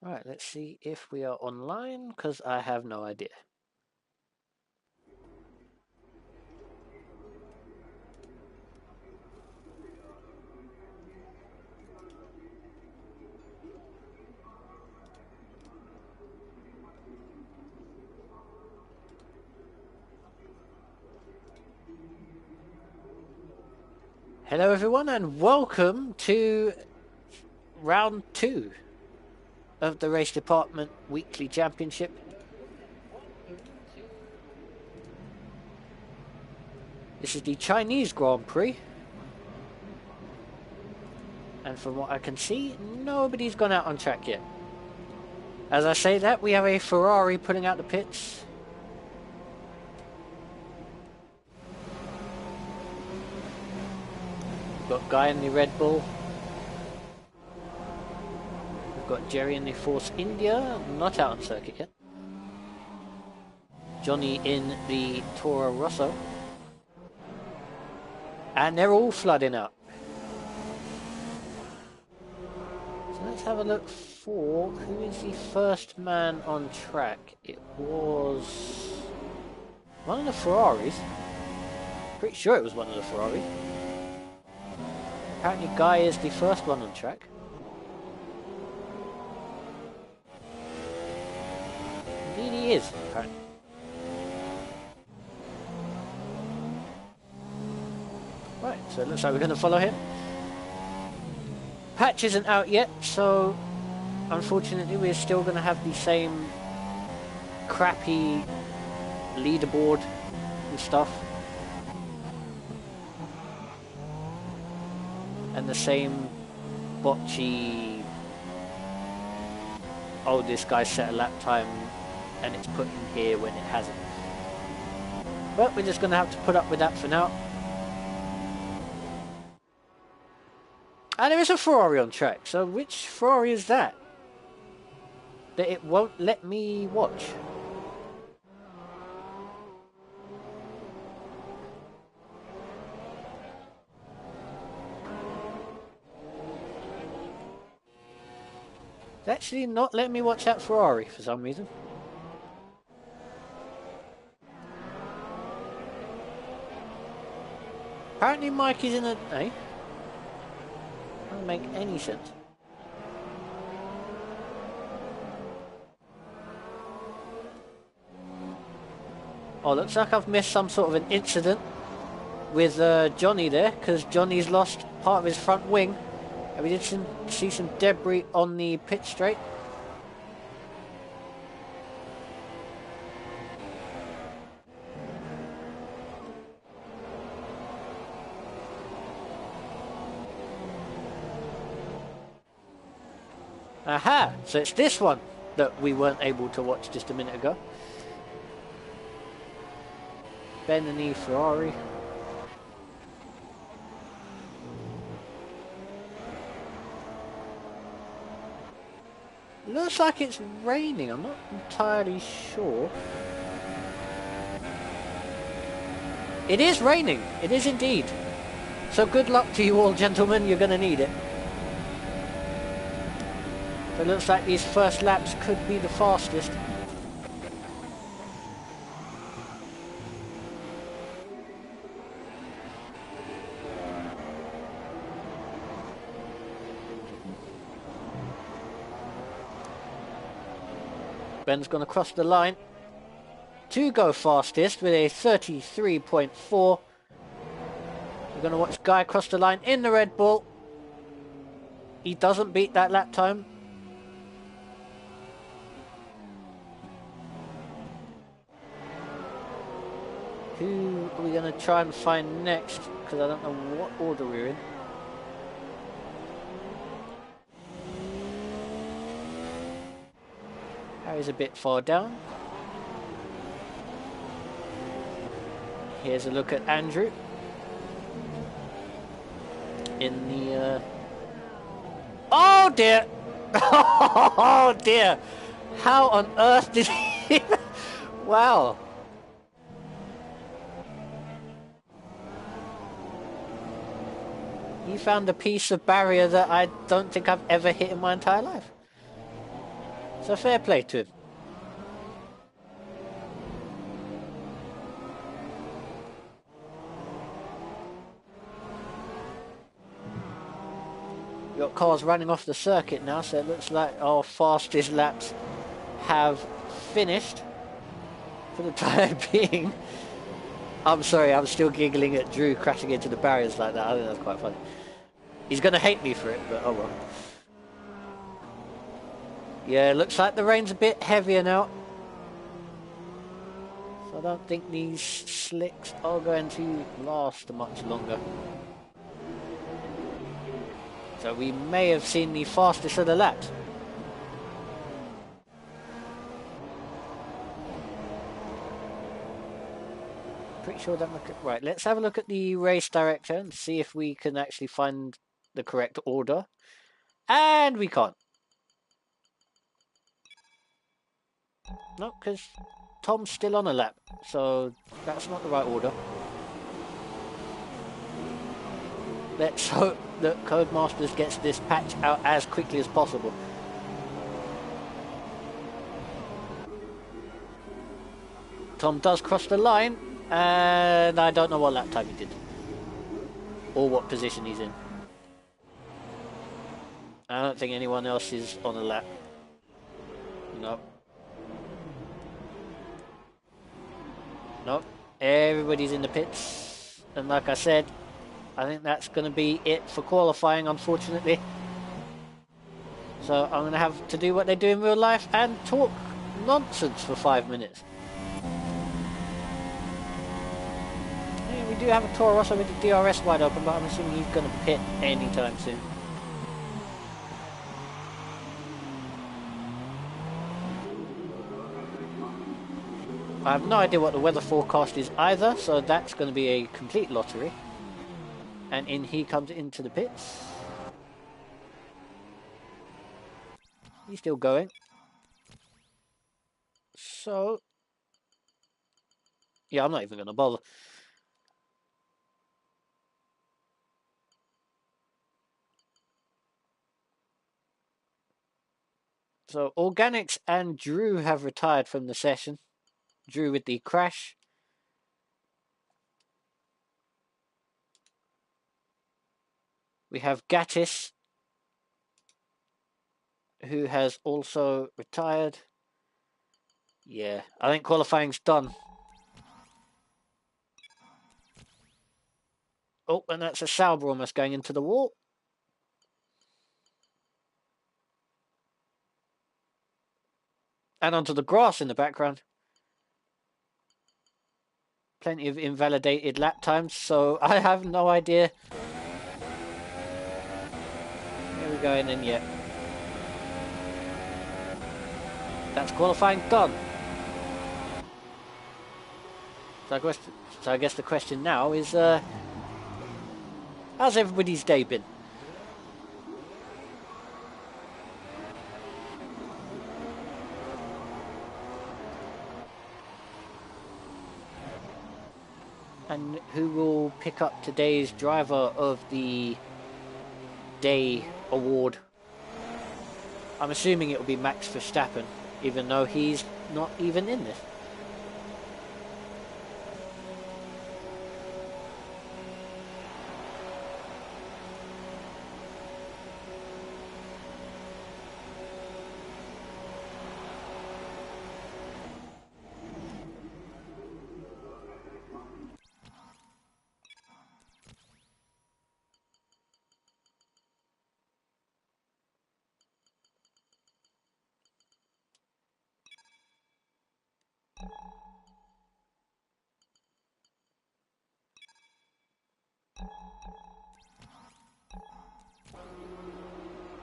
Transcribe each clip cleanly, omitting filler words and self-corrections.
Right, let's see if we are online, because I have no idea. Hello everyone and welcome to round 2 of the Race Department Weekly Championship. This is the Chinese Grand Prix. And from what I can see, nobody's gone out on track yet. As I say that, we have a Ferrari pulling out the pits. We've got Guy in the Red Bull. We've got Jerry in the Force India, not out on circuit yet. Johnny in the Toro Rosso. And they're all flooding out. So let's have a look for who is the first man on track. It was one of the Ferraris. Pretty sure it was one of the Ferraris. Apparently Guy is the first one on track. Indeed he is, apparently. Right, so it looks like we're going to follow him. Patch isn't out yet, so unfortunately we're still going to have the same crappy leaderboard and stuff. And the same botchy, oh, this guy set a lap time and it's put in here when it hasn't. But we're just going to have to put up with that for now. And there is a Ferrari on track, so which Ferrari is that? That it won't let me watch. It's actually not letting me watch that Ferrari for some reason. Apparently Mike is in a... Eh? Doesn't make any sense. Oh, looks like I've missed some sort of an incident with Johnny there, because Johnny's lost part of his front wing. And we did see some debris on the pit straight. Aha! So it's this one that we weren't able to watch just a minute ago. Ben and the Ferrari. Looks like it's raining, I'm not entirely sure. It is raining, it is indeed. So good luck to you all, gentlemen, you're going to need it. It looks like these first laps could be the fastest. Ben's going to cross the line to go fastest with a 33.4. We're going to watch Guy cross the line in the Red Bull. He doesn't beat that lap time. Who are we going to try and find next? Because I don't know what order we're in. Harry's a bit far down. Here's a look at Andrew. In the... Oh dear! Oh dear! How on earth did he... Wow! He found a piece of barrier that I don't think I've ever hit in my entire life. So fair play to him. We've got cars running off the circuit now, so it looks like our fastest laps have finished for the time being. I'm sorry, I'm still giggling at Drew crashing into the barriers like that. I think that's quite funny. He's going to hate me for it, but oh well. Yeah, looks like the rain's a bit heavier now. So I don't think these slicks are going to last much longer. So we may have seen the fastest of the laps. Pretty sure that... Right, let's have a look at the race director and see if we can actually find the correct order. And we can't. No, because Tom's still on a lap. So that's not the right order. Let's hope that Codemasters gets this patch out as quickly as possible. Tom does cross the line, and I don't know what lap time he did. Or what position he's in. I don't think anyone else is on a lap. No. No. Everybody's in the pits. And like I said, I think that's going to be it for qualifying, unfortunately. So I'm going to have to do what they do in real life and talk nonsense for 5 minutes. Yeah, we do have a Toro Rosso with the DRS wide open, but I'm assuming he's going to pit anytime soon. I have no idea what the weather forecast is either, so that's going to be a complete lottery. And in he comes into the pits. He's still going. So, yeah, I'm not even going to bother. So, Organics and Drew have retired from the session. Drew with the crash. We have Gattis, who has also retired. Yeah, I think qualifying's done. Oh, and that's a Sauber almost going into the wall. And onto the grass in the background. Plenty of invalidated lap times, so I have no idea. Here we go, and then yeah. That's qualifying done. So I guess the question now is, how's everybody's day been? And who will pick up today's driver of the day award? I'm assuming it will be Max Verstappen, even though he's not even in this.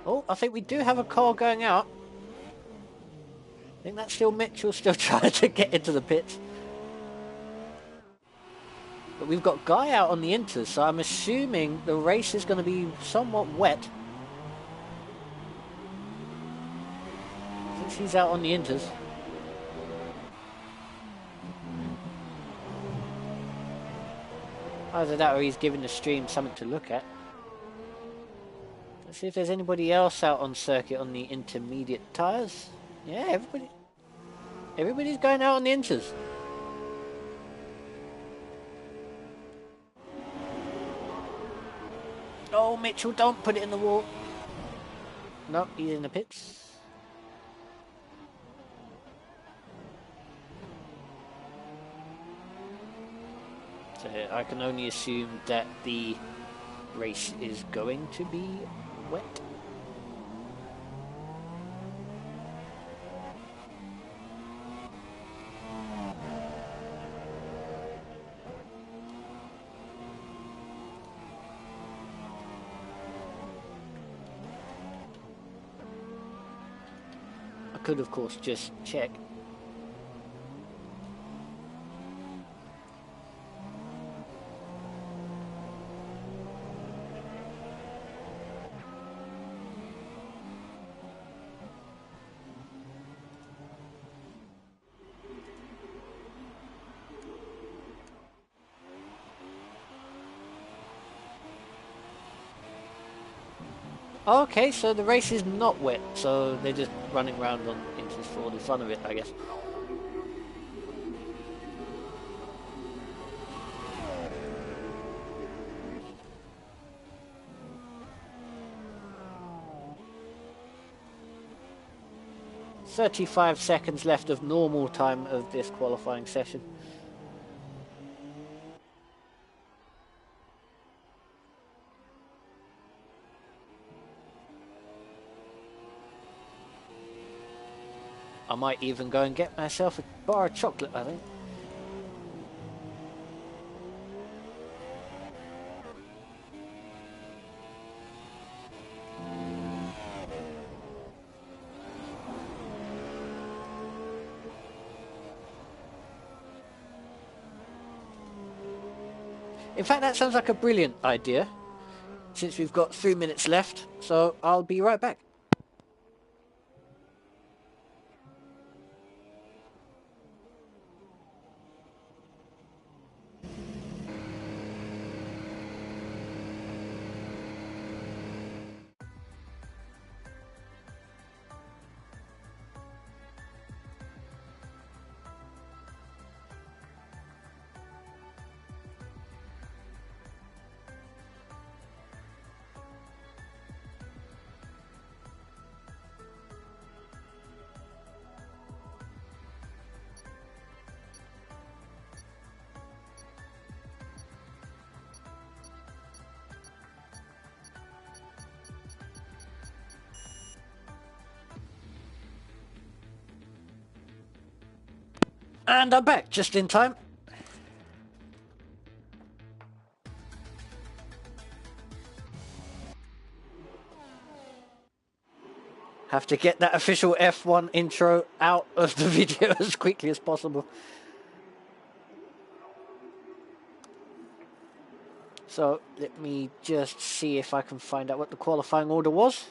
Oh, I think we do have a car going out. I think that's still Mitchell still trying to get into the pits. But we've got Guy out on the inters, so I'm assuming the race is going to be somewhat wet. Since he's out on the inters. Either that or he's giving the stream something to look at. Let's see if there's anybody else out on circuit on the intermediate tyres. Yeah, everybody's going out on the inters. Oh, Mitchell, don't put it in the wall. No, he's in the pits. So I can only assume that the race is going to be wet. I could, of course, just check. Okay, so the race is not wet, so they're just running around on inters for the fun of it, I guess. "35 seconds left of normal time of this qualifying session." I might even go and get myself a bar of chocolate, I think. In fact, that sounds like a brilliant idea, since we've got 3 minutes left, so I'll be right back. And I'm back, just in time. Have to get that official F1 intro out of the video as quickly as possible. So let me just see if I can find out what the qualifying order was.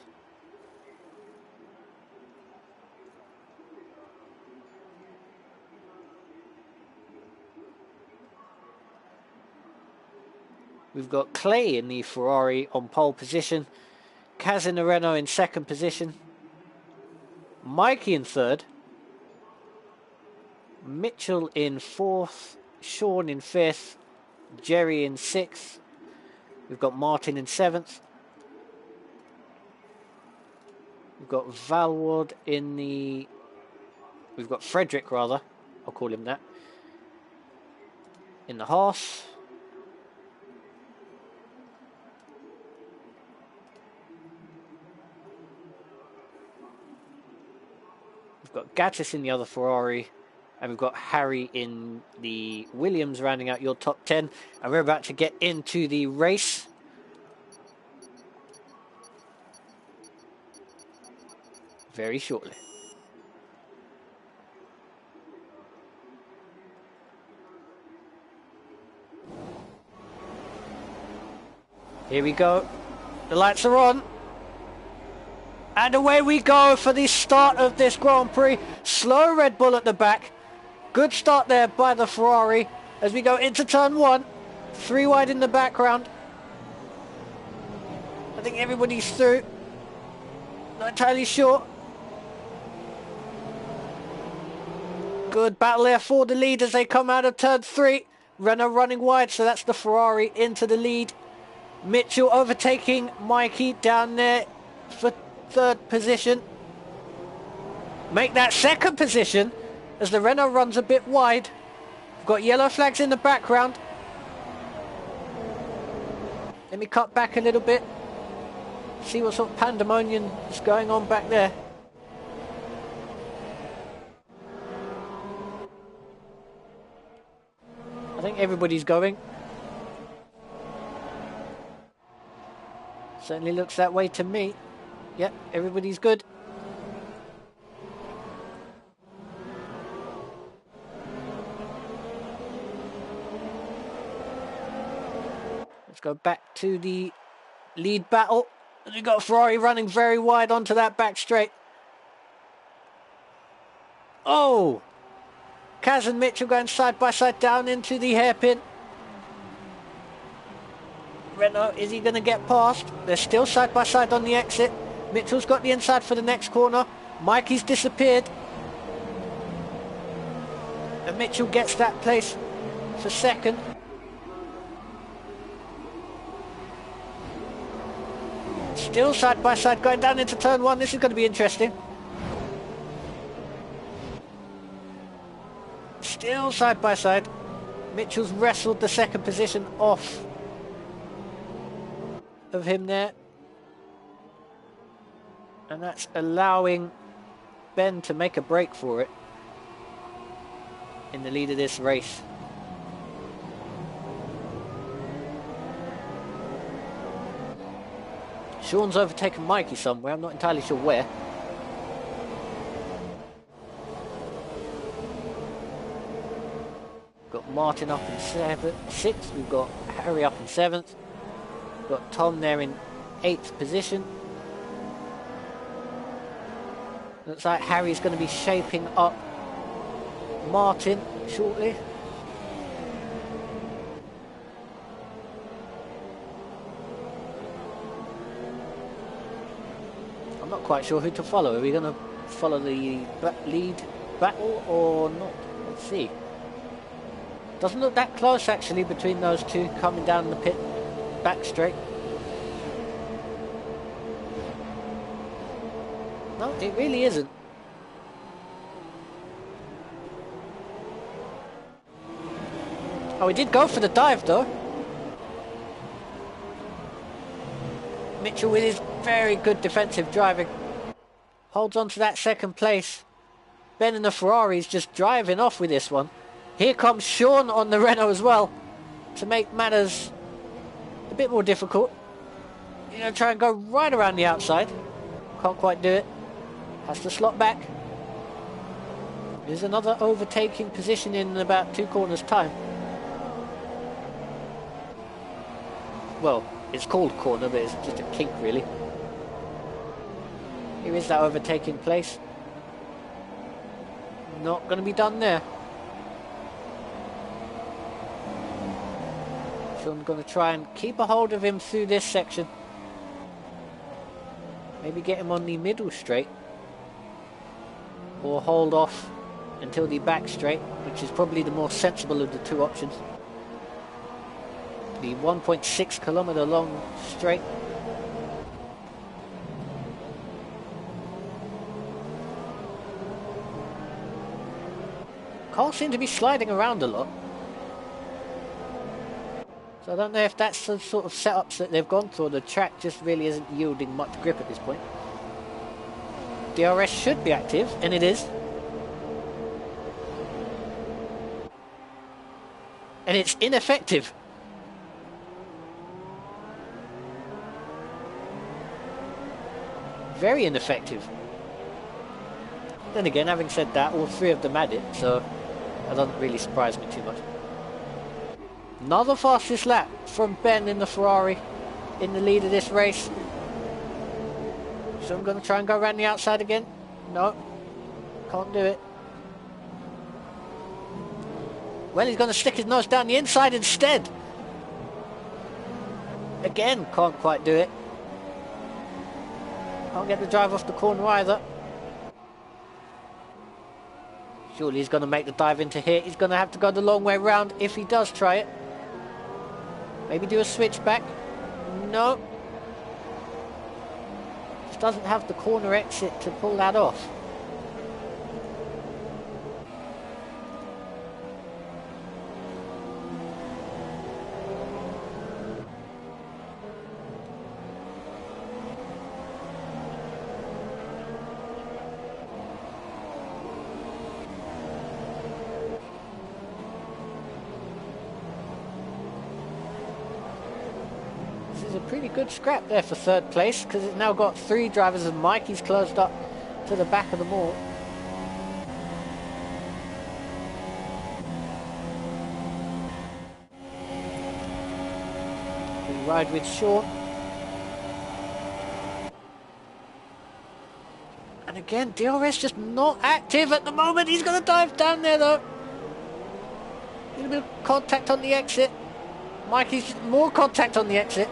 We've got Clay in the Ferrari on pole position, Casinareno in second position, Mikey in third, Mitchell in fourth, Sean in fifth, Jerry in sixth, we've got Martin in seventh, we've got Valward in the... we've got Frederick, rather, I'll call him that, in the Haas. We've got Gattis in the other Ferrari, and we've got Harry in the Williams rounding out your top 10, and we're about to get into the race. Very shortly. Here we go. The lights are on. And away we go for the start of this Grand Prix. Slow Red Bull at the back. Good start there by the Ferrari as we go into turn one. 3 wide in the background. I think everybody's through. Not entirely sure. Good battle there for the lead as they come out of turn 3. Renault running wide, so that's the Ferrari into the lead. Mitchell overtaking Mikey down there for 3rd position. Make that 2nd position as the Renault runs a bit wide. We've got yellow flags in the background. Let me cut back a little bit. See what sort of pandemonium is going on back there. I think everybody's going. Certainly looks that way to me. Yep, everybody's good. Let's go back to the lead battle. We've got Ferrari running very wide onto that back straight. Oh! Kaz and Mitchell going side by side down into the hairpin. Renault, is he going to get past? They're still side by side on the exit. Mitchell's got the inside for the next corner. Mikey's disappeared. And Mitchell gets that place for 2nd. Still side by side going down into turn 1. This is going to be interesting. Still side by side. Mitchell's wrestled the 2nd position off of him there. And that's allowing Ben to make a break for it in the lead of this race. Sean's overtaken Mikey somewhere, I'm not entirely sure where. Got Martin up in 6th, we've got Harry up in 7th. We've got Tom there in 8th position. Looks like Harry's going to be shaping up Martin shortly. I'm not quite sure who to follow. Are we going to follow the lead battle or not? Let's see. Doesn't look that close actually between those two coming down the pit back straight. No, it really isn't. Oh, he did go for the dive though. Mitchell with his very good defensive driving holds on to that 2nd place. Ben and the Ferrari's just driving off with this one. Here comes Sean on the Renault as well to make matters a bit more difficult. You know, try and go right around the outside. Can't quite do it. Has to slot back. There's another overtaking position in about 2 corners time. Well, it's called corner, but it's just a kink really. Here is that overtaking place. Not going to be done there. So I'm going to try and keep a hold of him through this section. Maybe get him on the middle straight. Or hold off until the back straight, which is probably the more sensible of the 2 options. The 1.6 kilometer long straight. Cars seem to be sliding around a lot. So I don't know if that's the sort of setups that they've gone through. The track just really isn't yielding much grip at this point. DRS should be active, and it is. And it's ineffective. Very ineffective. Then again, having said that, all 3 of them had it, so that doesn't really surprise me too much. Another fastest lap from Ben in the Ferrari in the lead of this race. So I'm going to try and go around the outside again. No, can't do it. Well, he's going to stick his nose down the inside instead. Again, can't quite do it. Can't get the drive off the corner either. Surely he's going to make the dive into here. He's going to have to go the long way round if he does try it. Maybe do a switchback. No. Just doesn't have the corner exit to pull that off. A pretty good scrap there for third place, because it's now got 3 drivers and Mikey's closed up to the back of them all. We ride with Sean. And again, DRS just not active at the moment. He's going to dive down there though. A little bit of contact on the exit. Mikey's more contact on the exit.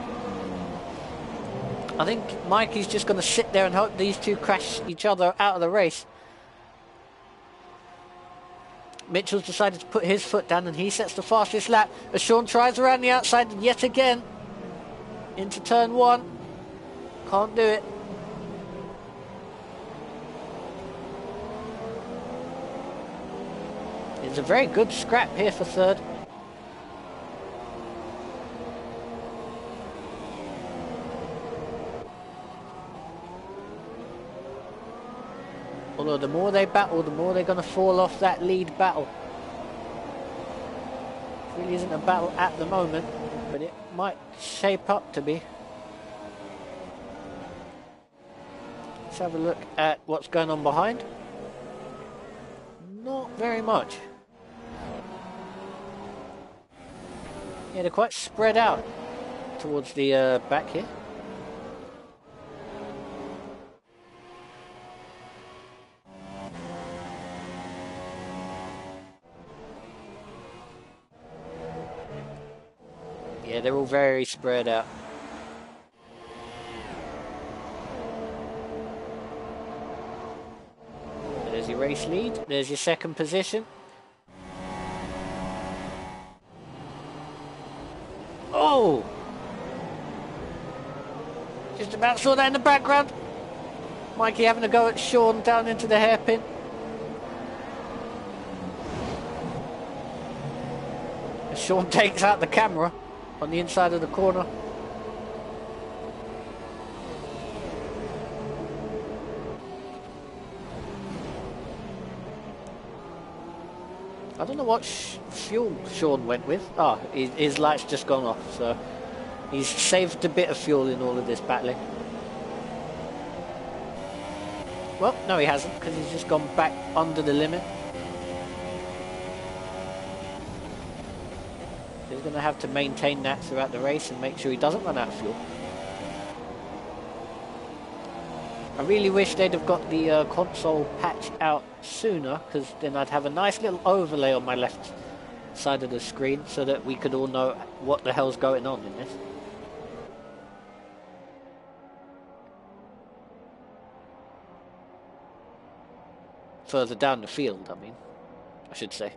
I think Mikey's just going to sit there and hope these two crash each other out of the race. Mitchell's decided to put his foot down and he sets the fastest lap as Sean tries around the outside yet again into turn 1. Can't do it. It's a very good scrap here for third. Although the more they battle, the more they're going to fall off that lead battle. It really isn't a battle at the moment, but it might shape up to be. Let's have a look at what's going on behind. Not very much. Yeah, they're quite spread out towards the back here. Yeah, they're all very spread out. There's your race lead. There's your second position. Oh! Just about saw that in the background. Mikey having a go at Sean down into the hairpin. Sean takes out the camera on the inside of the corner. I don't know what fuel Sean went with. Oh, his light's just gone off, so he's saved a bit of fuel in all of this battling. Well, no he hasn't, because he's just gone back under the limit. He's going to have to maintain that throughout the race and make sure he doesn't run out of fuel. I really wish they'd have got the console patch out sooner, because then I'd have a nice little overlay on my left side of the screen so that we could all know what the hell's going on in this. Further down the field, I mean, I should say.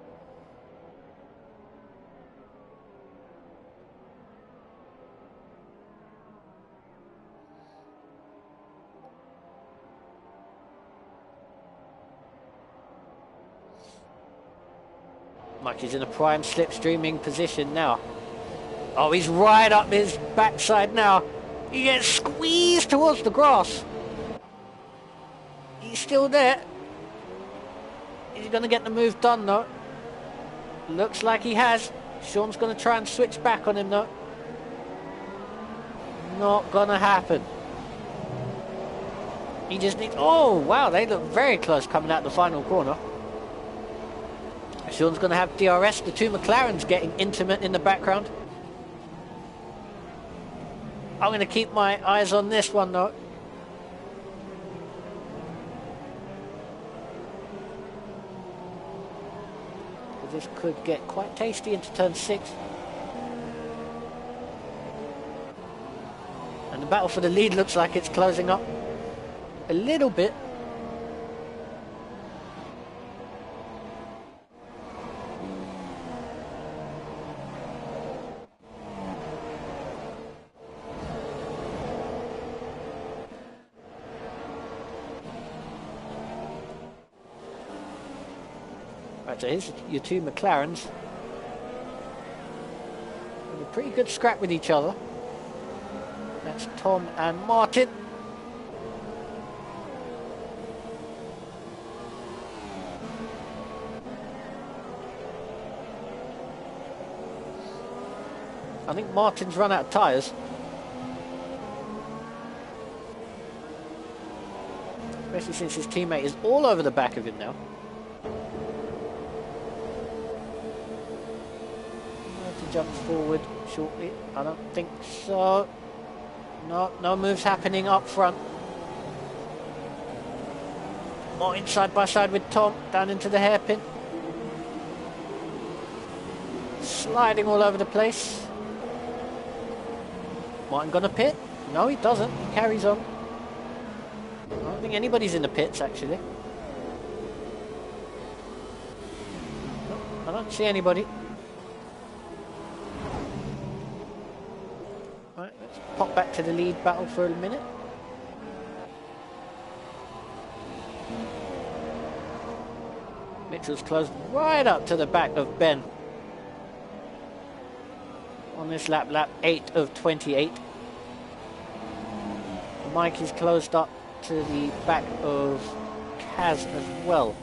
Mikey's in a prime slipstreaming position now. Oh, he's right up his backside now. He gets squeezed towards the grass. He's still there. Is he going to get the move done though? Looks like he has. Sean's going to try and switch back on him though. Not going to happen. He just needs... Oh, wow, they look very close coming out the final corner. Sean's going to have DRS. The two McLarens getting intimate in the background. I'm going to keep my eyes on this one though. This could get quite tasty into turn 6. And the battle for the lead looks like it's closing up a little bit. Right, so here's your two McLarens. A pretty good scrap with each other. That's Tom and Martin. I think Martin's run out of tyres. Especially since his teammate is all over the back of him now. To jump forward shortly. I don't think so. No moves happening up front. Martin side by side with Tom down into the hairpin. Sliding all over the place. Martin gonna pit? No, he doesn't. He carries on. I don't think anybody's in the pits, actually. No, I don't see anybody. Right, let's pop back to the lead battle for a minute. Mitchell's closed right up to the back of Ben. On this lap 8 of 28. Mikey's closed up to the back of Kaz as well.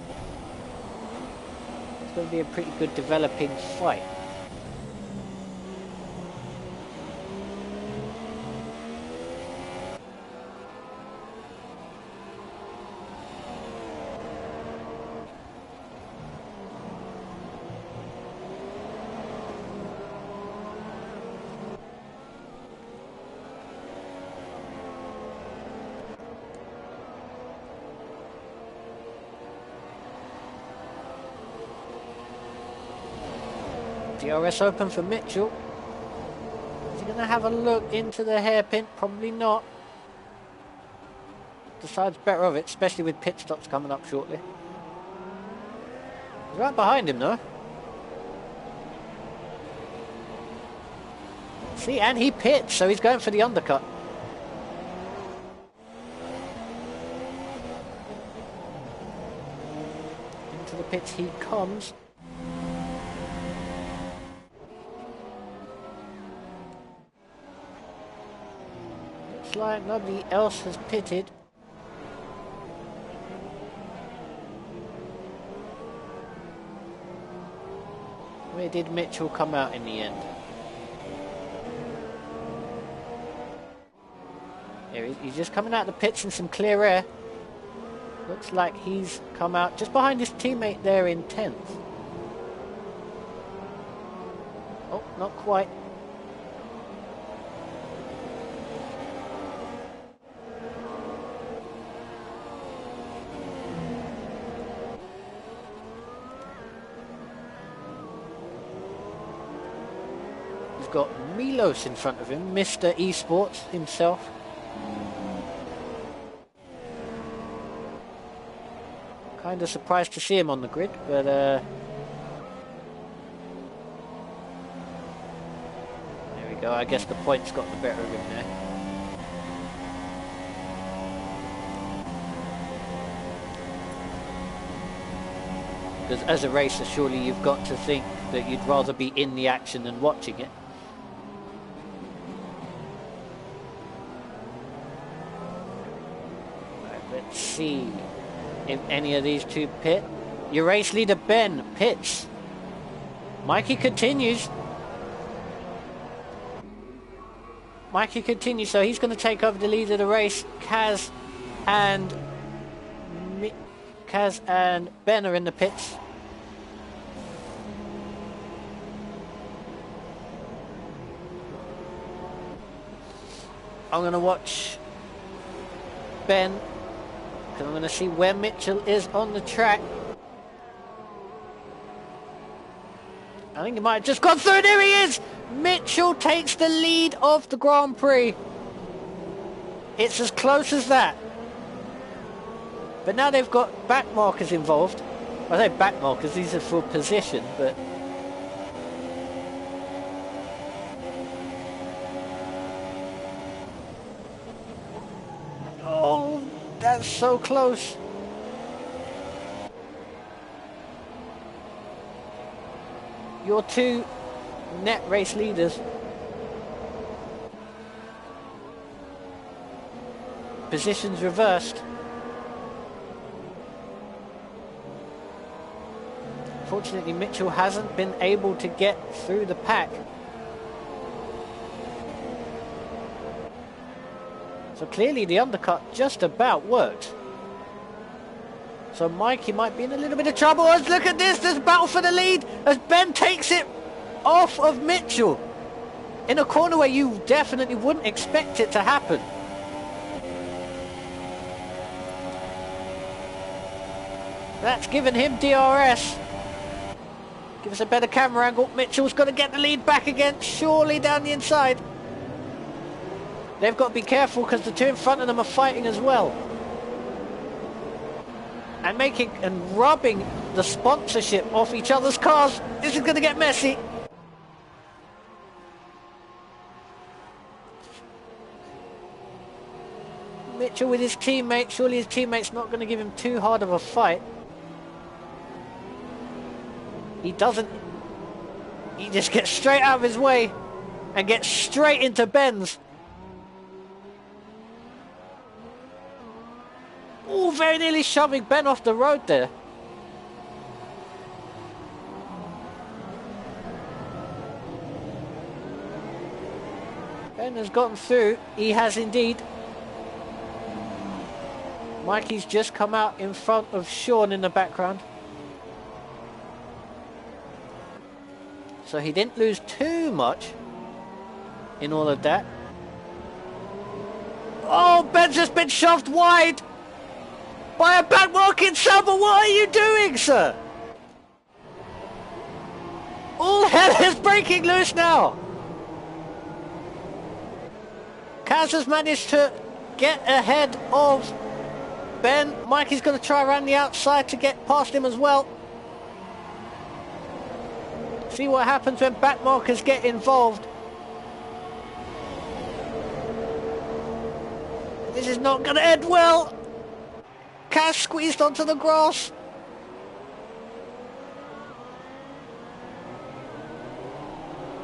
It's going to be a pretty good developing fight. DRS open for Mitchell. Is he going to have a look into the hairpin? Probably not. Decides better of it, especially with pit stops coming up shortly. He's right behind him though. See, and he pits, so he's going for the undercut. Into the pits he comes. Like nobody else has pitted. Where did Mitchell come out in the end? Here, he's just coming out of the pits in some clear air. Looks like he's come out just behind his teammate there in 10th. Oh, not quite. Got Milos in front of him, Mr. Esports himself. Kind of surprised to see him on the grid, but there we go. I guess the points got the better of him there. Because as a racer, surely you've got to think that you'd rather be in the action than watching it. Let's see if any of these two pit. Your race leader Ben pits. Mikey continues. Mikey continues, so he's going to take over the lead of the race. Kaz and Ben are in the pits. I'm going to watch Ben. I'm going to see where Mitchell is on the track. I think he might have just gone through. There he is! Mitchell takes the lead of the Grand Prix. It's as close as that. But now they've got back markers involved. I say back markers, these are for position, but... Oh, that's so close. your two net race leaders. Positions reversed. Fortunately, Mitchell hasn't been able to get through the pack. So clearly the undercut just about worked. So Mikey might be in a little bit of trouble. As look at this, there's a battle for the lead as Ben takes it off of Mitchell in a corner where you definitely wouldn't expect it to happen. That's given him DRS. Give us a better camera angle. Mitchell's got to get the lead back again, surely down the inside. They've got to be careful because the two in front of them are fighting as well. And making and rubbing the sponsorship off each other's cars. This is going to get messy. Mitchell with his teammate. Surely his teammate's not going to give him too hard of a fight. He doesn't. He just gets straight out of his way and gets straight into Ben's. Oh, very nearly shoving Ben off the road there. Ben has gotten through. He has indeed. Mikey's just come out in front of Sean in the background. So he didn't lose too much in all of that. Oh, Ben's just been shoved wide by a backmarking Sauber. What are you doing, sir? All hell is breaking loose now. Kaz has managed to get ahead of Ben. Mikey's going to try around the outside to get past him as well. See what happens when backmarkers get involved. This is not going to end well. Kaz squeezed onto the grass.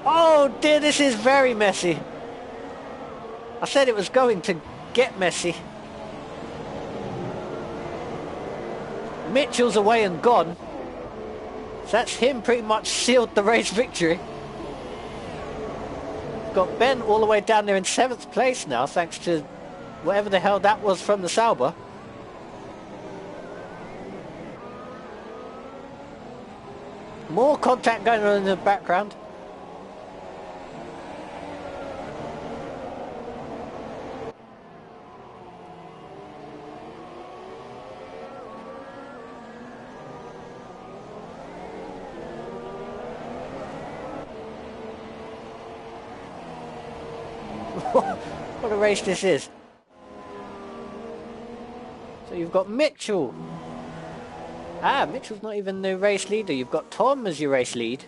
Oh dear, this is very messy. I said it was going to get messy. Mitchell's away and gone. So that's him pretty much sealed the race victory. Got Ben all the way down there in 7th place now, thanks to whatever the hell that was from the Sauber. More contact going on in the background. What a race this is. So you've got Mitchell. Mitchell's not even the race leader. You've got Tom as your race lead.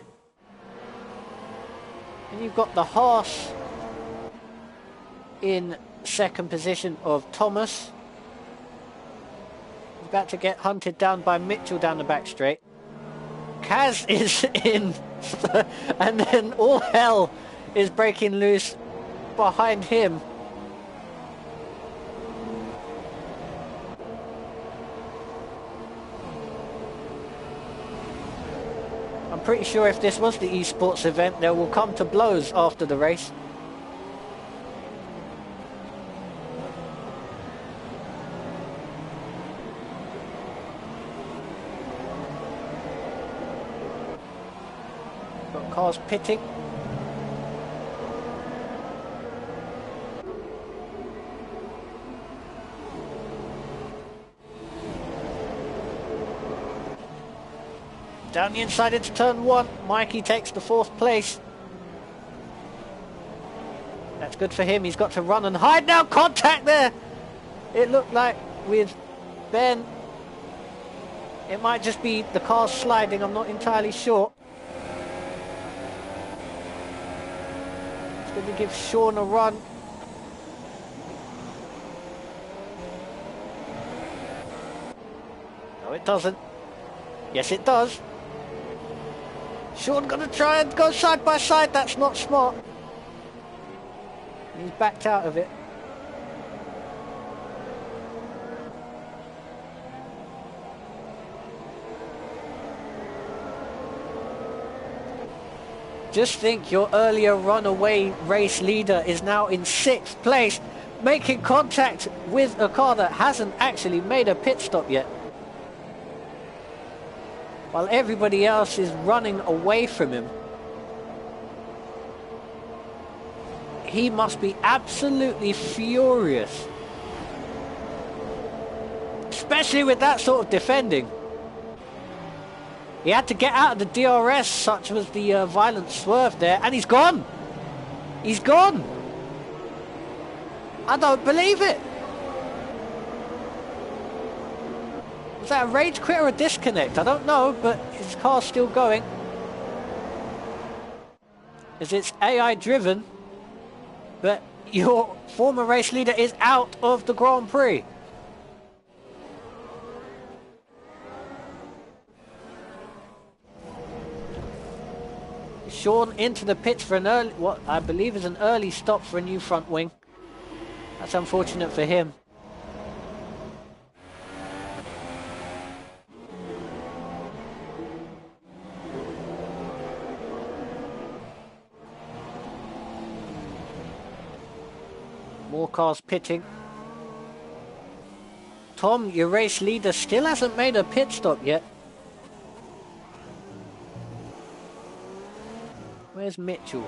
And you've got the Haas in 2nd position of Thomas. He's about to get hunted down by Mitchell down the back straight. Kaz is in. And then all hell is breaking loose behind him. I'm pretty sure if this was the esports event, they will come to blows after the race. Got cars pitting. Down the inside into turn 1, Mikey takes the 4th place. That's good for him, he's got to run and hide now, contact there! It looked like with Ben, it might just be the car sliding, I'm not entirely sure. It's going to give Sean a run. No, it doesn't. Yes, it does. Sean gonna try and go side by side. That's not smart. He's backed out of it. Just think, your earlier runaway race leader is now in 6th place, making contact with a car that hasn't actually made a pit stop yet. While everybody else is running away from him. He must be absolutely furious. Especially with that sort of defending. He had to get out of the DRS, such was the violent swerve there, and he's gone! He's gone! I don't believe it! Was that a rage quit or a disconnect? I don't know, but his car's still going. As it's AI driven, but your former race leader is out of the Grand Prix. Sean into the pits for an early, what I believe is an early stop for a new front wing. That's unfortunate for him. More cars pitting. Tom, your race leader, still hasn't made a pit stop yet. Where's Mitchell?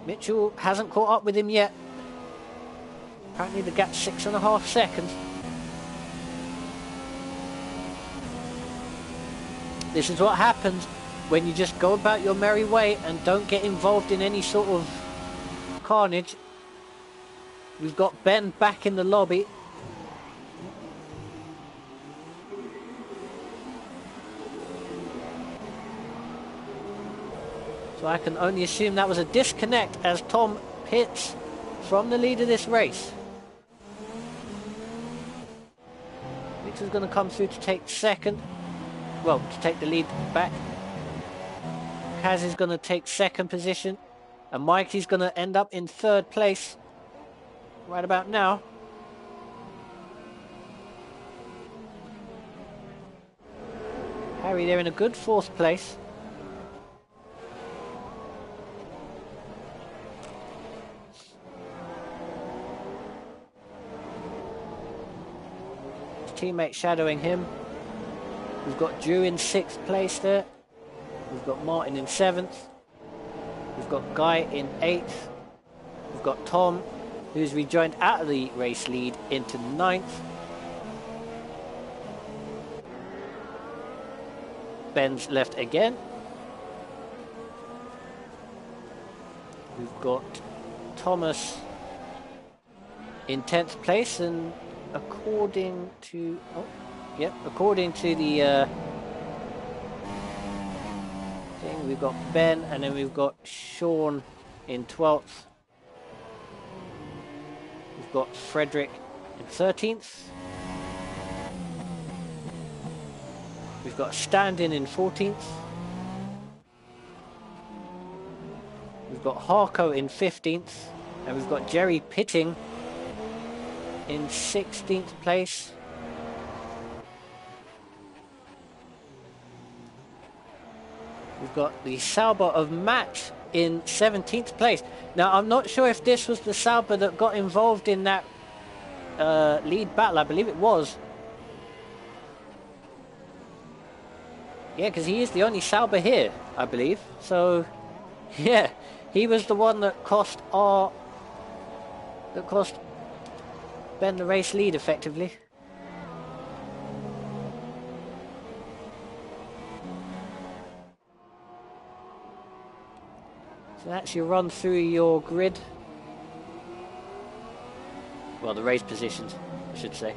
Mitchell hasn't caught up with him yet. Apparently the gap's 6.5 seconds. This is what happens when you just go about your merry way and don't get involved in any sort of carnage. We've got Ben back in the lobby. So I can only assume that was a disconnect as Tom pits from the lead of this race. Victor's going to come through to take second. Well, to take the lead back. Kaz is going to take second position. And Mikey's going to end up in 3rd place. Right about now. Harry, they're in a good 4th place. Teammate shadowing him. We've got Drew in 6th place there. We've got Martin in 7th. We've got Guy in 8th. We've got Tom, who's rejoined out of the race lead into 9th. Ben's left again. We've got Thomas in 10th place, and according to the thing, we've got Ben, and then we've got Sean in 12th. We've got Frederick in 13th. We've got Standin in 14th. We've got Harco in 15th, and we've got Jerry pitting in 16th place. We've got the Sauber of Matt in 17th place. Now, I'm not sure if this was the Sauber that got involved in that lead battle. I believe it was. Yeah, because he is the only Sauber here, I believe. So, yeah, he was the one that cost Ben the race lead, effectively. So that's your run through your grid. Well, the race positions, I should say.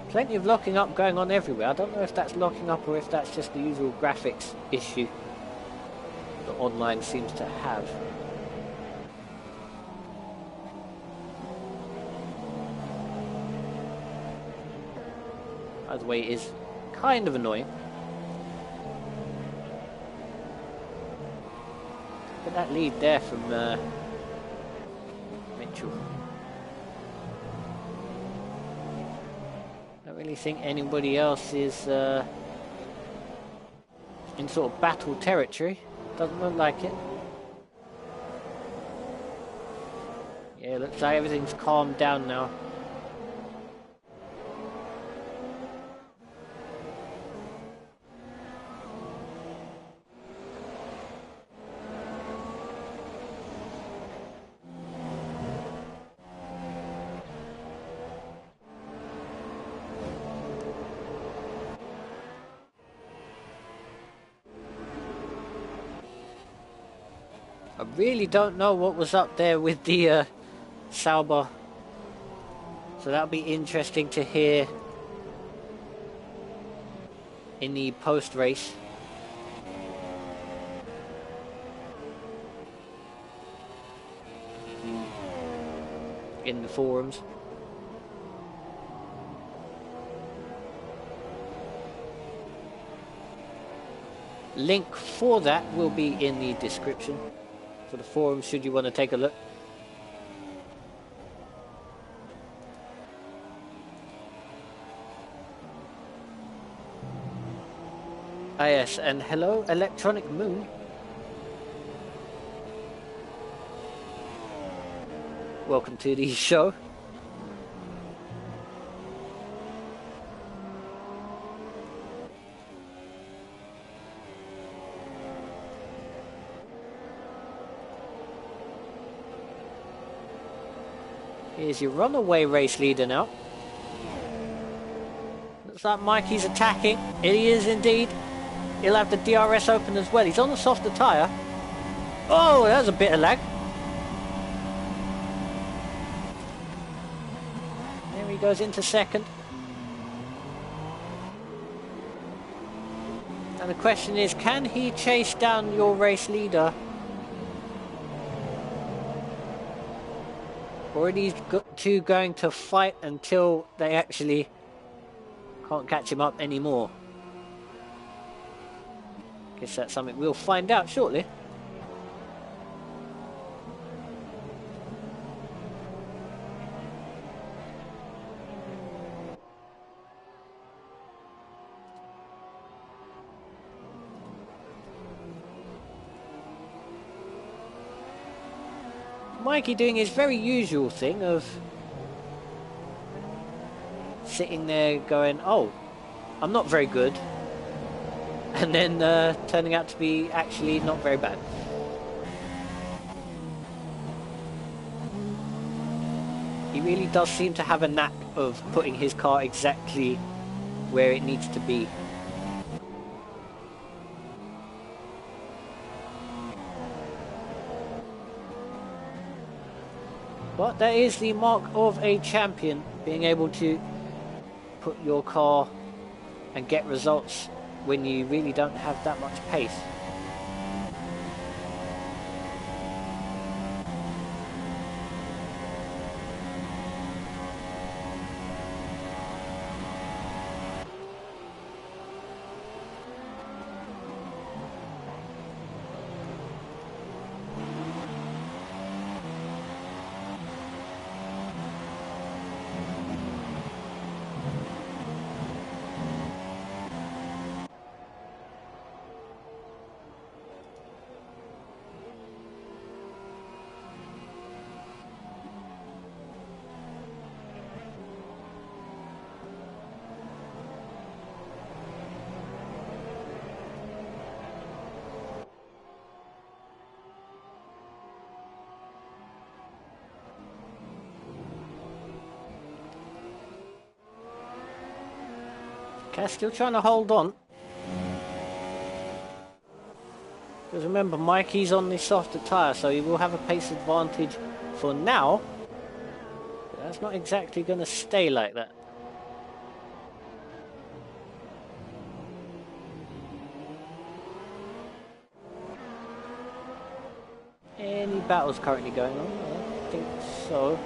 Plenty of locking up going on everywhere. I don't know if that's locking up or if that's just the usual graphics issue that online seems to have. Either way, it is kind of annoying. But that lead there from Mitchell. Don't really think anybody else is in sort of battle territory. Doesn't look like it. Yeah, looks like everything's calmed down now. I really don't know what was up there with the Sauber, so that'll be interesting to hear in the post-race. In the forums. Link for that will be in the description for the forum should you want to take a look. Ah yes, and hello Electronic Moon. Welcome to the show. Here's your runaway race leader now. Looks like Mikey's attacking. He is indeed. He'll have the DRS open as well. He's on a softer tyre. Oh, that was a bit of lag. There he goes into second. And the question is, can he chase down your race leader? Or are these two going to fight until they actually can't catch him up anymore? Guess that's something we'll find out shortly. Mikey doing his very usual thing of sitting there going, oh, I'm not very good, and then turning out to be actually not very bad. He really does seem to have a knack of putting his car exactly where it needs to be. But that is the mark of a champion, being able to put your car and get results when you really don't have that much pace. Okay, still trying to hold on. Because remember, Mikey's on the softer tyre, so he will have a pace advantage for now. But that's not exactly going to stay like that. Any battles currently going on? I don't think so.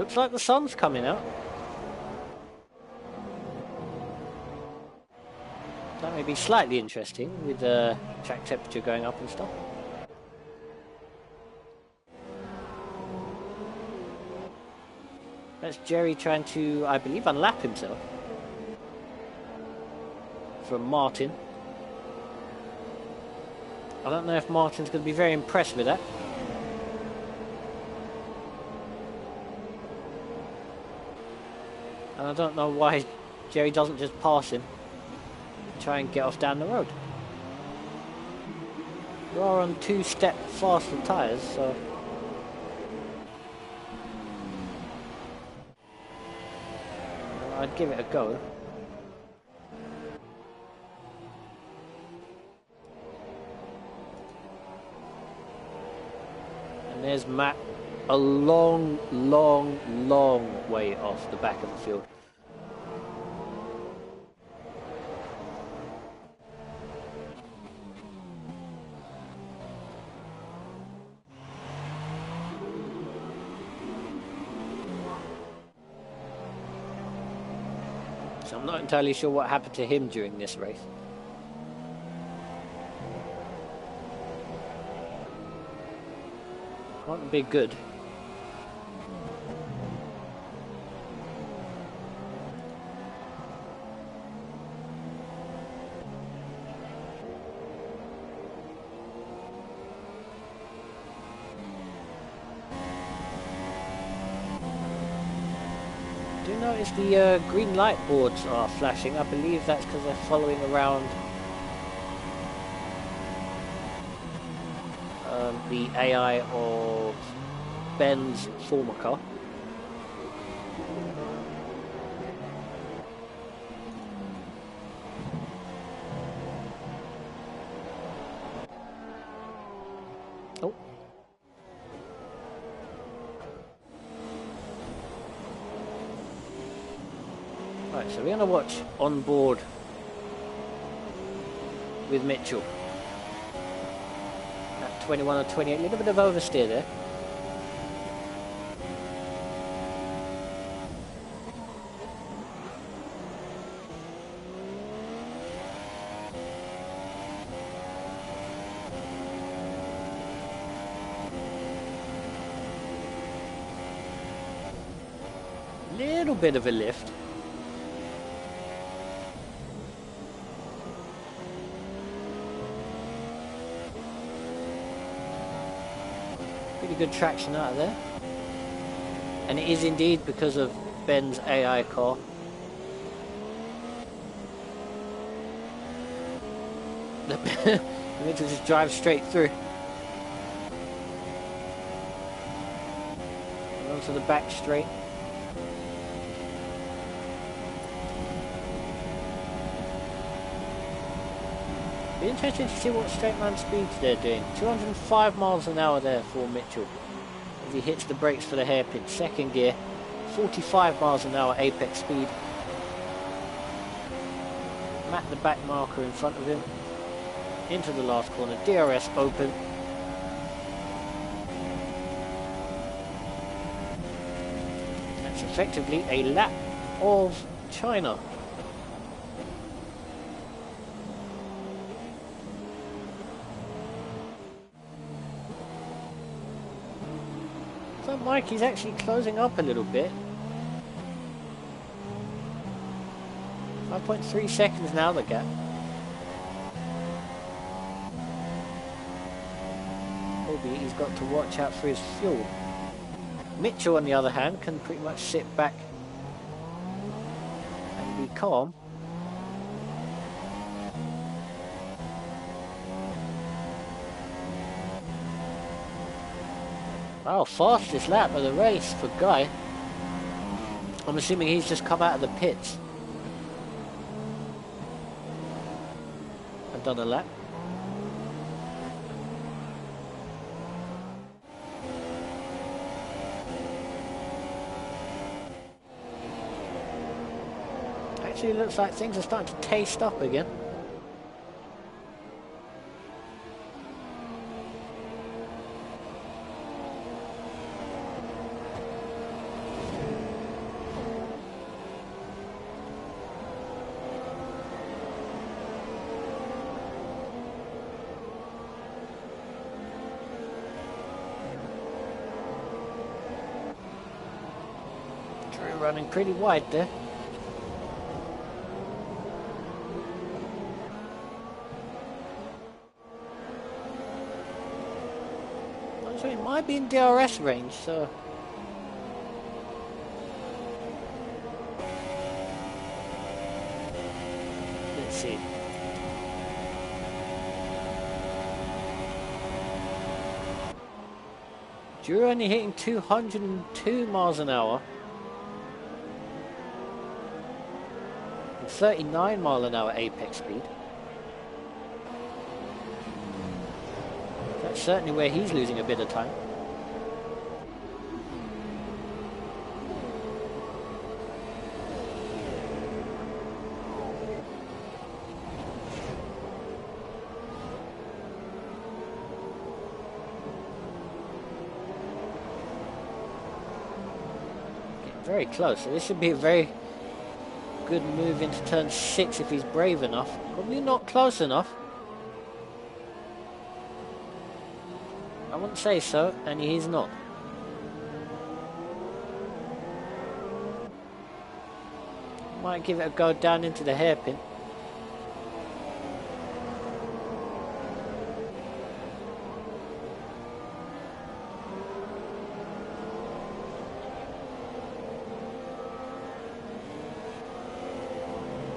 Looks like the sun's coming out. That may be slightly interesting with the track temperature going up and stuff. That's Jerry trying to, I believe, unlap himself from Martin. I don't know if Martin's going to be very impressed with that. And I don't know why Jerry doesn't just pass him. Try and get off down the road. We are on 2-step faster tyres, so... I'd give it a go. And there's Matt, a long, long, long way off the back of the field. So I'm not entirely sure what happened to him during this race. Can't be good. Do notice the green light boards are flashing. I believe that's because they're following around the AI of Ben's former car. Oh. Right, so we're going to watch on board with Mitchell. 21 or 28, a little bit of oversteer there. Little bit of a lift. Good traction out of there, and it is indeed because of Ben's AI car. Mitchell just drives straight through and onto the back straight. Be interesting to see what straight line speeds they're doing. 205 miles an hour there for Mitchell as he hits the brakes for the hairpin. Second gear, 45 miles an hour apex speed. Matt the back marker in front of him. Into the last corner, DRS open. That's effectively a lap of China. So Mikey's actually closing up a little bit. 5.3 seconds now the gap. Maybe he's got to watch out for his fuel. Mitchell on the other hand can pretty much sit back and be calm. Wow, fastest lap of the race for Guy. I'm assuming he's just come out of the pits and done a lap. Actually, looks like things are starting to taste up again. running pretty wide there. So it might be in DRS range, so... Let's see. You're only hitting 202 miles an hour. And 39 mile an hour apex speed. That's certainly where he's losing a bit of time. Getting very close, so this should be a very good move into turn 6 if he's brave enough. Probably not close enough. I wouldn't say so, and he's not. Might give it a go down into the hairpin.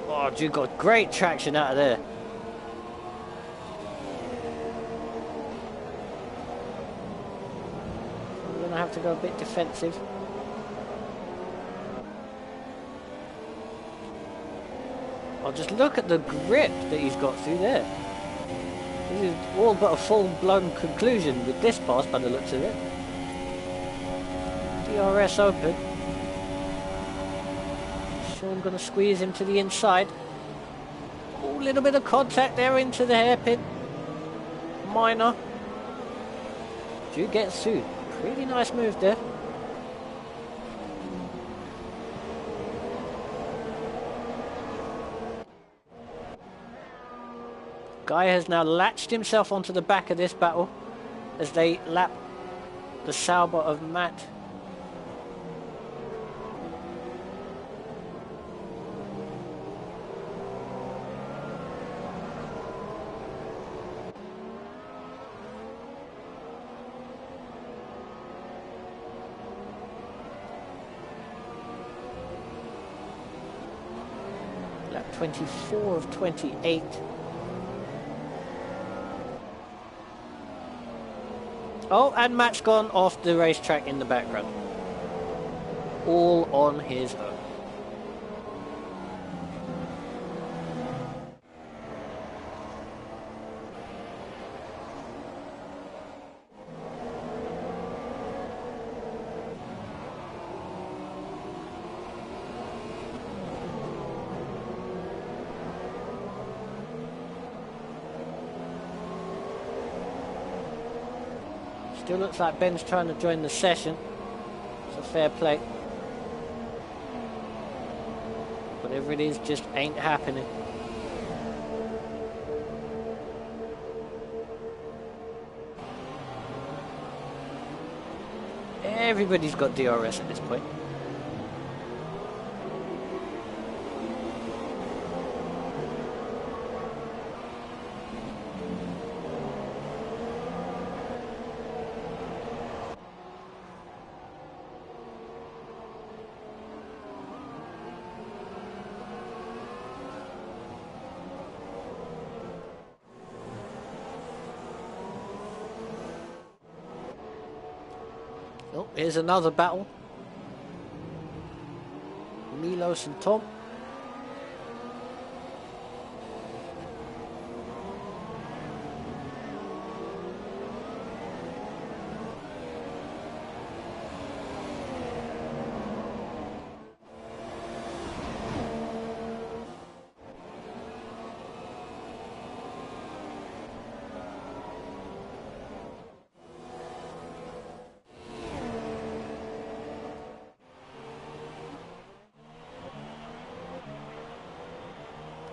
Oh, you got great traction out of there. I have to go a bit defensive. I'll just look at the grip that he's got through there. This is all but a full-blown conclusion with this pass by the looks of it. DRS open. Sean gonna squeeze him to the inside. Oh, a little bit of contact there into the hairpin. Minor. Drew gets through. Really nice move there. Guy has now latched himself onto the back of this battle as they lap the Sauber of Matt. Lap 24 of 28. Oh, and Matt's gone off the racetrack in the background. All on his own. Still looks like Ben's trying to join the session. It's a fair play. Whatever it is, just ain't happening. Everybody's got DRS at this point. Oh, here's another battle. Milos and Tom.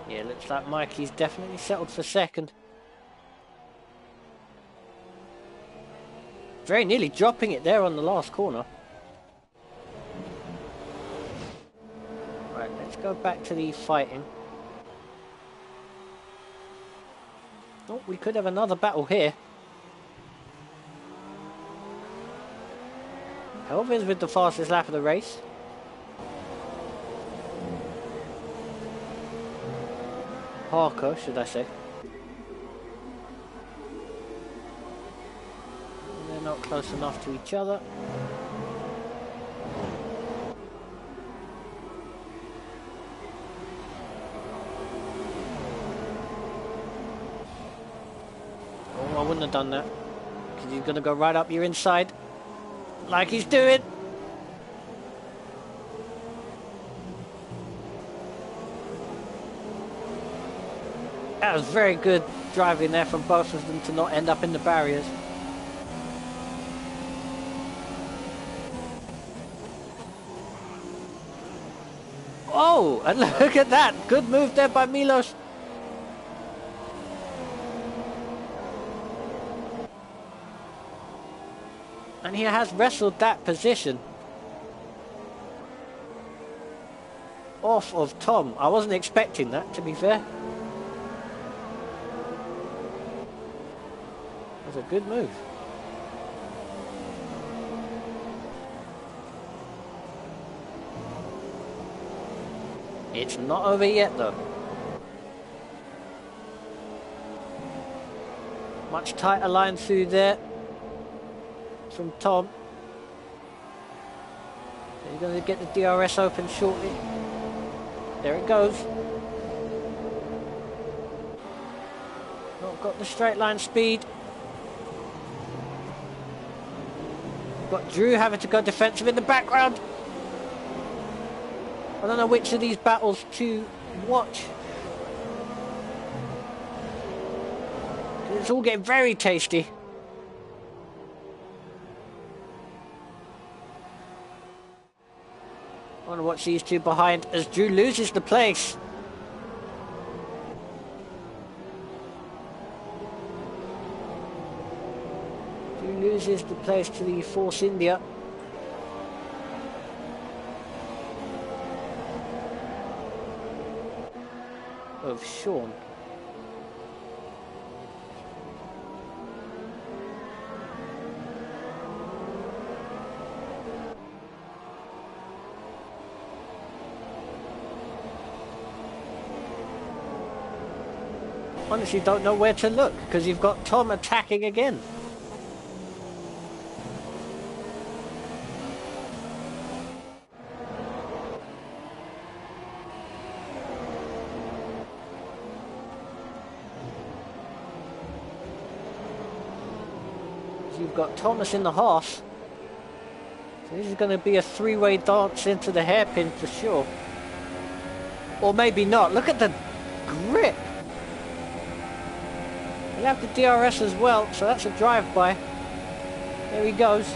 Yeah, looks like Mikey's definitely settled for second. Very nearly dropping it there on the last corner. go back to the fighting. Oh, we could have another battle here. Elvin's with the fastest lap of the race. Harker, should I say. They're not close enough to each other. Oh, I wouldn't have done that. Because he's going to go right up your inside. Like he's doing. That was very good driving there from both of them to not end up in the barriers. Oh, and look at that. Good move there by Milos. And he has wrestled that position off of Tom. I wasn't expecting that, to be fair. That was a good move. It's not over yet, though. Much tighter line through there from Tom. He's going to get the DRS open shortly. There it goes. Not got the straight line speed. Got Drew having to go defensive in the background. I don't know which of these battles to watch. It's all getting very tasty. I want to watch these two behind as Drew loses the place. Drew loses the place to the Force India. Of Sean. Honestly don't know where to look because you've got Tom attacking again. You've got Thomas in the half. So this is going to be a three-way dance into the hairpin for sure. Or maybe not. Look at the grip. He'll have the DRS as well, so that's a drive-by. There he goes.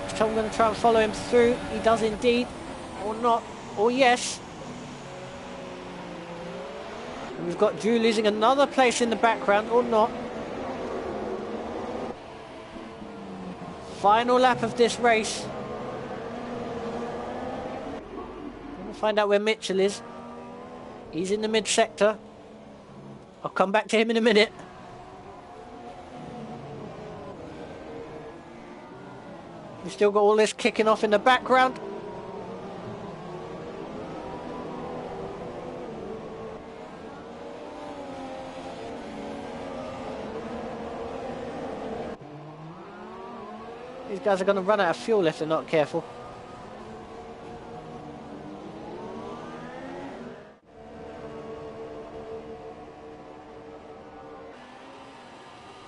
Is Tom going to try and follow him through? He does indeed. Or not. Or yes. And we've got Drew losing another place in the background, or not. Final lap of this race. We'll find out where Mitchell is. He's in the mid-sector. I'll come back to him in a minute. We've still got all this kicking off in the background. These guys are going to run out of fuel if they're not careful.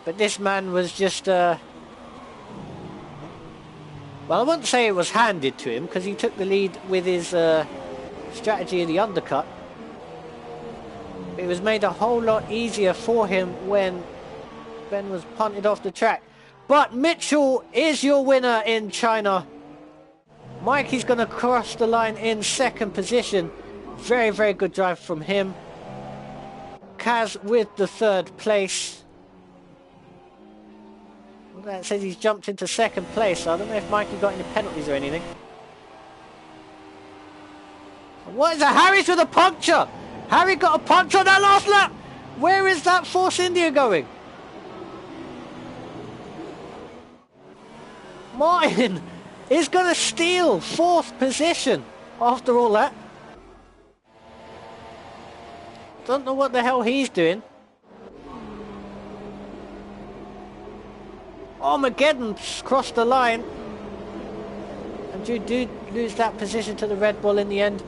But this man was just, well, I wouldn't say it was handed to him because he took the lead with his strategy of the undercut. It was made a whole lot easier for him when Ben was punted off the track. But Mitchell is your winner in China. Mikey's going to cross the line in second position. Very, very good drive from him. Kaz with the third place. Well, that says he's jumped into second place. So I don't know if Mikey got any penalties or anything. What is that? Harry's with a puncture! Harry got a puncture on that last lap! Where is that Force India going? Martin is going to steal 4th position after all that. Don't know what the hell he's doing. Armageddon's crossed the line. And you do lose that position to the Red Bull in the end.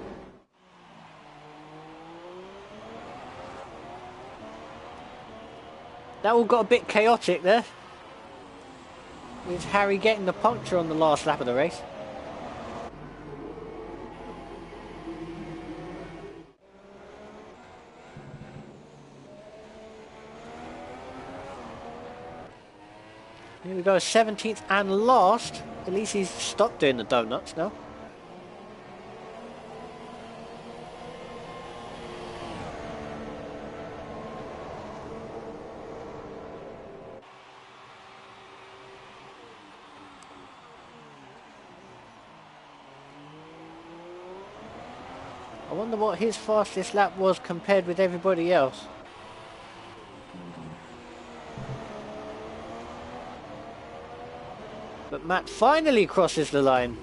That all got a bit chaotic there, with Harry getting the puncture on the last lap of the race. Here we go, 17th and last. At least he's stopped doing the donuts now. I wonder what his fastest lap was compared with everybody else. But Matt finally crosses the line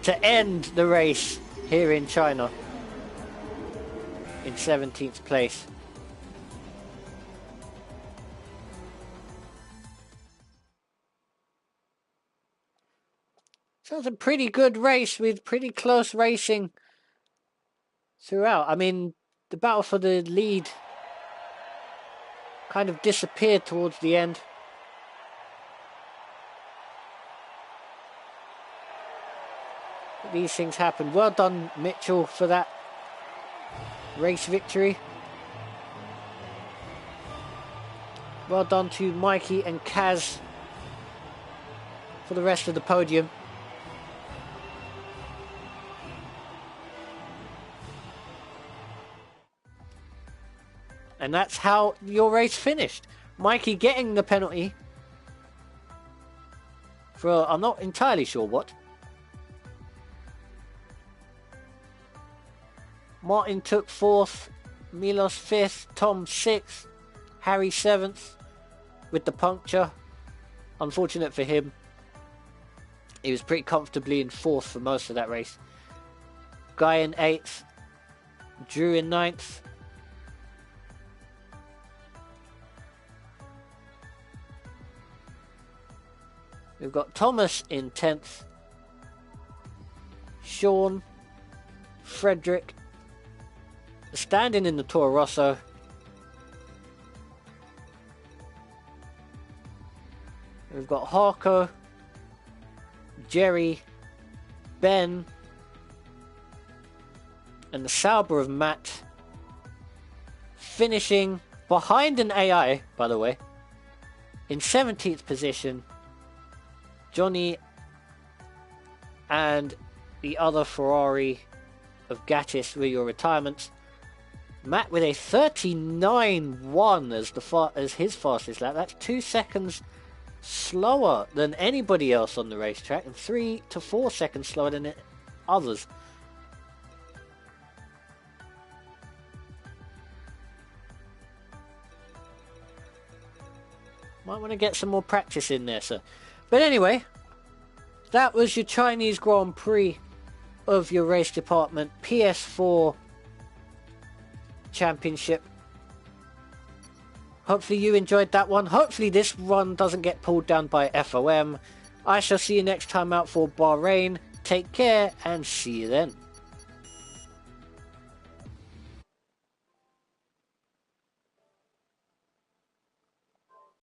to end the race here in China in 17th place. So it's a pretty good race with pretty close racing throughout. I mean, the battle for the lead kind of disappeared towards the end. These things happen. Well done, Mitchell, for that race victory. Well done to Mikey and Kaz for the rest of the podium. And that's how your race finished. Mikey getting the penalty for, I'm not entirely sure what. Martin took 4th, Milos 5th, Tom 6th, Harry 7th with the puncture. Unfortunate for him. He was pretty comfortably in 4th for most of that race. Guy in 8th, Drew in 9th. We've got Thomas in 10th, Sean, Frederick, standing in the Toro Rosso. We've got Harko, Jerry, Ben, and the Sauber of Matt, finishing behind an AI, by the way, in 17th position. Johnny and the other Ferrari of Gattis were your retirements. Matt with a 39.1 as his fastest lap. That's 2 seconds slower than anybody else on the racetrack, and 3 to 4 seconds slower than others. Might want to get some more practice in there, sir. But anyway, that was your Chinese Grand Prix of your Race Department PS4 Championship. Hopefully you enjoyed that one. Hopefully this run doesn't get pulled down by FOM. I shall see you next time out for Bahrain. Take care and see you then.